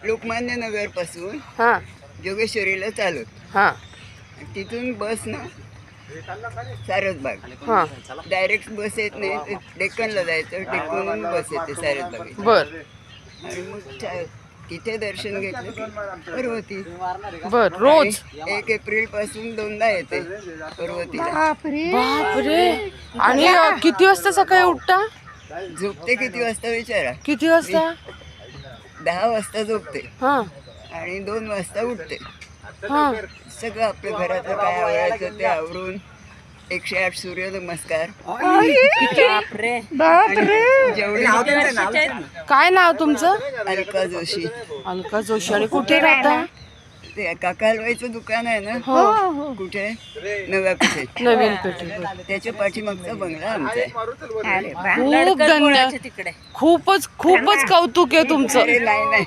लोकमान्य नगर पासून हा जोगेश्वरीला चालत, हा तिथून बस ना सारसबाग, हा डायरेक्ट बस येत नाही, ते डेक्कनला जायचं, डेक्कनहून बस येते सारसबाग. बर आणि मग तिथे दर्शन घेतलं की पर्वती. बर. रोज 1 एप्रिल पासून 2दा येते पर्वतीला. बापरे. आणि किती वाजता सकाळी उठता? झोपते किती वाजता विचारा? किती वाजता? 10 वाजता झोपते हा आणि 2 वाजता उठते. हा सगळं आपल्या घराचं काय आवडायचं ते आवरून 108 सूर्यनमस्कार. जेवढे काय नाव तुमचं? अलका जोशी. अलका जोशी. आणि कुठे राहता? ते काका हलवाईचं दुकान आहे ना, हो कुठे? नव्या कुठे, नवीन पेठी. त्याच्या पाठीमागचा बंगला आमचा आहे. खूप धन्यवाद. खूपच खूपच कौतुक आहे तुमचं. अरे नाही नाही,